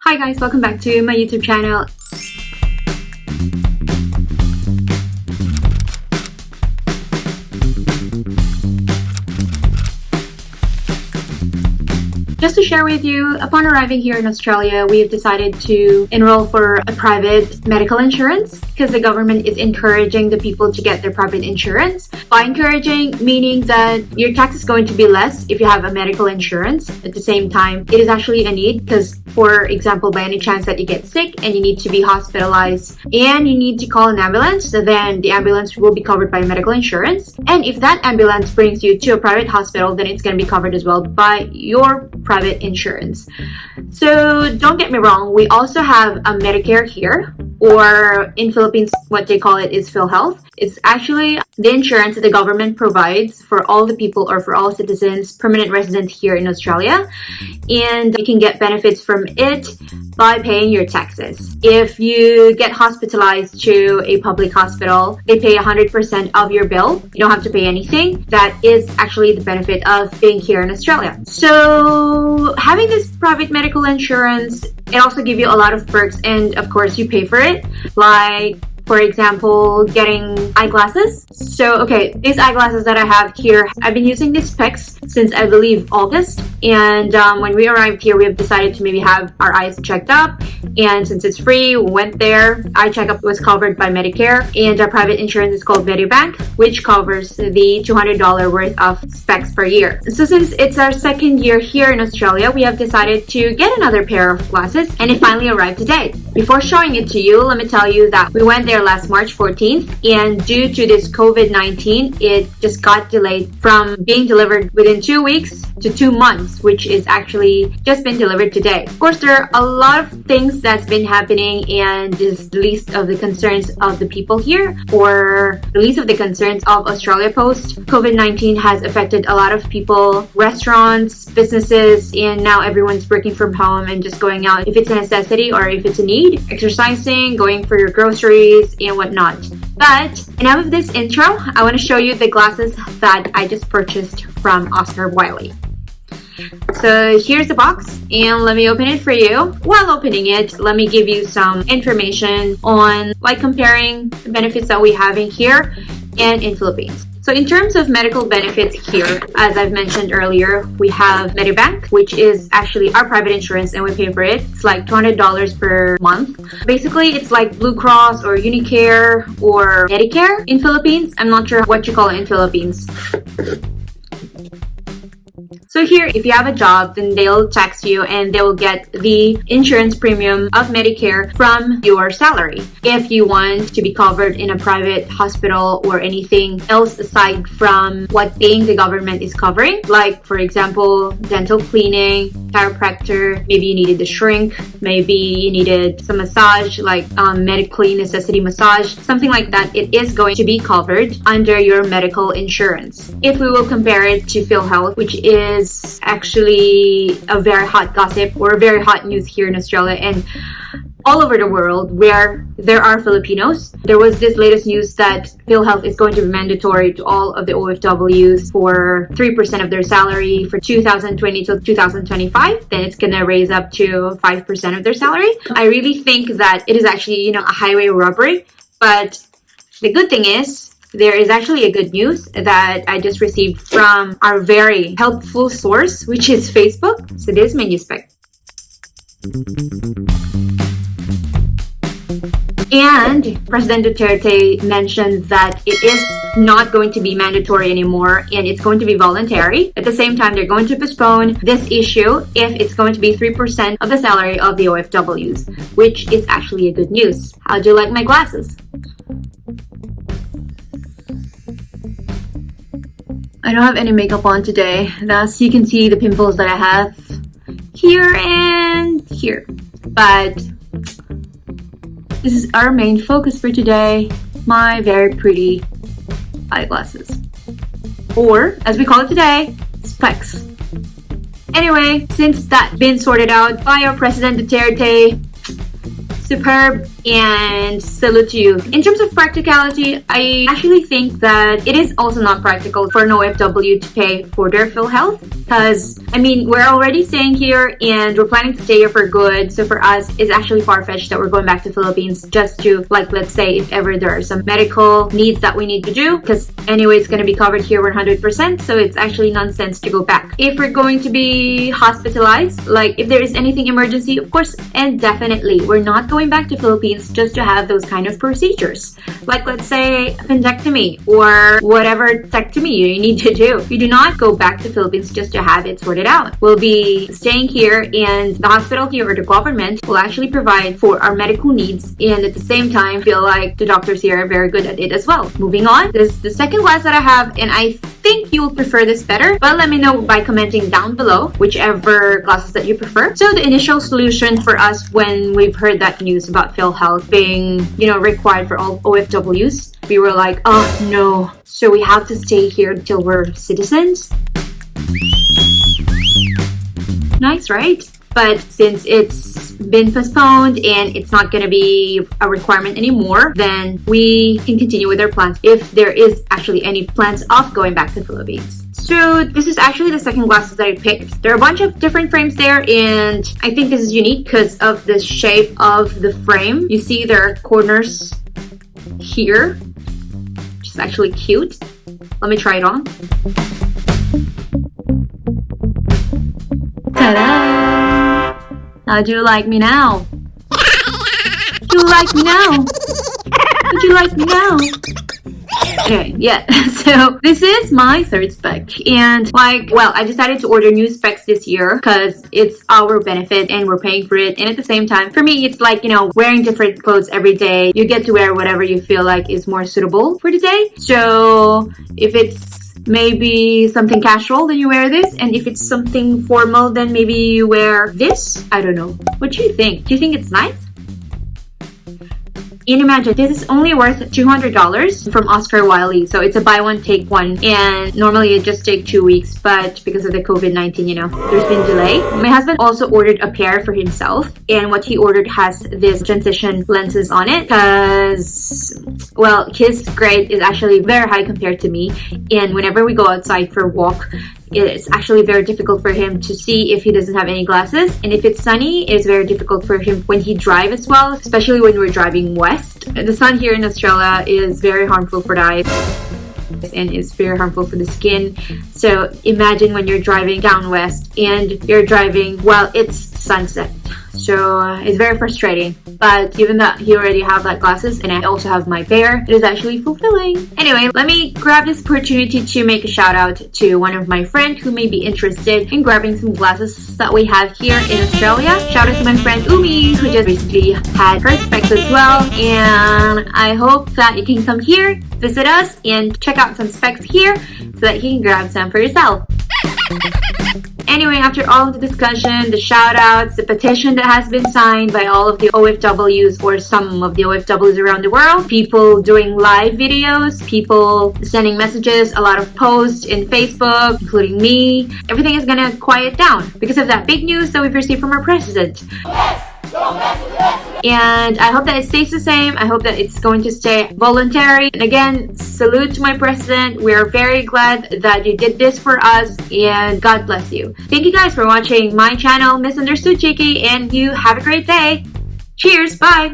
Hi guys, welcome back to my YouTube channel. Just to share with you, upon arriving here in Australia, we have decided to enroll for a private medical insurance because the government is encouraging the people to get their private insurance. By encouraging, meaning that your tax is going to be less if you have a medical insurance. At the same time, it is actually a need because, for example, by any chance that you get sick and you need to be hospitalized and you need to call an ambulance, then the ambulance will be covered by medical insurance. And if that ambulance brings you to a private hospital, then it's going to be covered as well by your private insurance. So don't get me wrong, we also have a Medicare here, or in Philippines what they call it is PhilHealth. It's actually the insurance that the government provides for all the people or for all citizens, permanent residents here in Australia, and you can get benefits from it by paying your taxes. If you get hospitalized to a public hospital, they pay 100% of your bill. You don't have to pay anything. That is actually the benefit of being here in Australia. So having this private medical insurance, it also gives you a lot of perks, and of course you pay for it, like for example, getting eyeglasses. So, okay, these eyeglasses that I have here, I've been using these specs since I believe August. And when we arrived here, we have decided to maybe have our eyes checked up. And since it's free, we went there. Eye checkup was covered by Medicare. And our private insurance is called MEDIBANK, which covers the $200 worth of specs per year. So since it's our second year here in Australia, we have decided to get another pair of glasses. And it finally arrived today. Before showing it to you, let me tell you that we went there last March 14th, and due to this COVID-19, it just got delayed from being delivered within 2 weeks to 2 months, which is actually just been delivered today. Of course, there are a lot of things that's been happening, and this is the least of the concerns of the people here, or the least of the concerns of Australia Post. COVID-19 has affected a lot of people, restaurants, businesses, and now everyone's working from home and just going out if it's a necessity or if it's a need, exercising, going for your groceries, and whatnot. But enough of this intro. I want to show you the glasses that I just purchased from Wylee. So here's the box, and let me open it for you. While opening it, let me give you some information on comparing the benefits that we have in here and in Philippines. So in terms of medical benefits here, as I've mentioned earlier, we have MEDIBANK, which is actually our private insurance, and we pay for it. It's like $200 per month. Basically, it's like Blue Cross or Unicare or Medicare in Philippines. I'm not sure what you call it in Philippines. So here, if you have a job, then they'll tax you and they will get the insurance premium of Medicare from your salary. If you want to be covered in a private hospital or anything else aside from what paying the government is covering, like for example, dental cleaning, chiropractor, maybe you needed a shrink, maybe you needed some massage, like medically necessity massage, something like that, it is going to be covered under your medical insurance. If we will compare it to PhilHealth, which is actually a very hot gossip or a very hot news here in Australia and all over the world where there are Filipinos. There was this latest news that PhilHealth is going to be mandatory to all of the OFWs for 3% of their salary for 2020 to 2025. Then it's going to raise up to 5% of their salary. I really think that it is actually, a highway robbery. But the good thing is, there is actually a good news that I just received from our very helpful source, which is Facebook. So this is my news spec. And President Duterte mentioned that it is not going to be mandatory anymore and it's going to be voluntary. At the same time, they're going to postpone this issue if it's going to be 3% of the salary of the OFWs, which is actually a good news. How do you like my glasses? I don't have any makeup on today. Thus, you can see the pimples that I have here and here. But this is our main focus for today, my very pretty eyeglasses. Or, as we call it today, specs. Anyway, since that's been sorted out by our President Duterte, superb, and salute to you. In terms of practicality, I actually think that it is also not practical for an OFW to pay for their PhilHealth, because I mean, we're already staying here and we're planning to stay here for good. So for us, it's actually far-fetched that we're going back to Philippines just to, like, let's say if ever there are some medical needs that we need to do, because anyway, it's going to be covered here 100%. So it's actually nonsense to go back. If we're going to be hospitalized, like if there is anything emergency, of course, and definitely, we're not going back to Philippines just to have those kind of procedures. Like, let's say appendectomy or whatever tectomy you need to do. You do not go back to Philippines just to have it sorted out. We'll be staying here, and the hospital here or the government will actually provide for our medical needs, and at the same time feel like the doctors here are very good at it as well. Moving on, this is the second class that I have, and I think you will prefer this better, but let me know by commenting down below whichever classes that you prefer. So the initial solution for us when we've heard that news about PhilHealth being, required for all OFWs, we were like, oh no, so we have to stay here until we're citizens? Nice, right? But since it's been postponed and it's not going to be a requirement anymore, then we can continue with our plans if there is actually any plans of going back to the Philippines. So this is actually the second glasses that I picked. There are a bunch of different frames there, and I think this is unique because of the shape of the frame. You see there are corners here, which is actually cute. Let me try it on. Ta-da! How do you like me now? Do you like me now? Would you like me now? Anyway, yeah, so this is my third spec, and I decided to order new specs this year because it's our benefit and we're paying for it, and at the same time, for me, it's like, wearing different clothes every day. You get to wear whatever you feel like is more suitable for the day. So if it's maybe something casual, then you wear this, and if it's something formal, then maybe you wear this. I don't know. What do you think? Do you think it's nice? And imagine, this is only worth $200 from Oscar Wylee. So it's a buy one, take one. And normally it just takes 2 weeks, but because of the COVID-19, there's been delay. My husband also ordered a pair for himself. And what he ordered has this transition lenses on it because, his grade is actually very high compared to me. And whenever we go outside for a walk, it's actually very difficult for him to see if he doesn't have any glasses. And if it's sunny, it's very difficult for him when he drives as well, especially when we're driving west. The sun here in Australia is very harmful for the eyes and is very harmful for the skin. So imagine when you're driving down west and you're driving while it's sunset. So it's very frustrating. But given that he already have that glasses and I also have my pair, it is actually fulfilling. Anyway, let me grab this opportunity to make a shout out to one of my friends who may be interested in grabbing some glasses that we have here in Australia. Shout out to my friend Umi, who just recently had her specs as well. And I hope that you can come here, visit us, and check out some specs here so that you can grab some for yourself. Anyway, after all of the discussion, the shout-outs, the petition that has been signed by all of the OFWs or some of the OFWs around the world, people doing live videos, people sending messages, a lot of posts in Facebook, including me, everything is gonna quiet down because of that big news that we've received from our president. And I hope that it stays the same. I hope that it's going to stay voluntary. And again, salute to my president. We are very glad that you did this for us, and God bless you. Thank you guys for watching my channel, Misunderstood Cheeky, and you have a great day. Cheers, bye!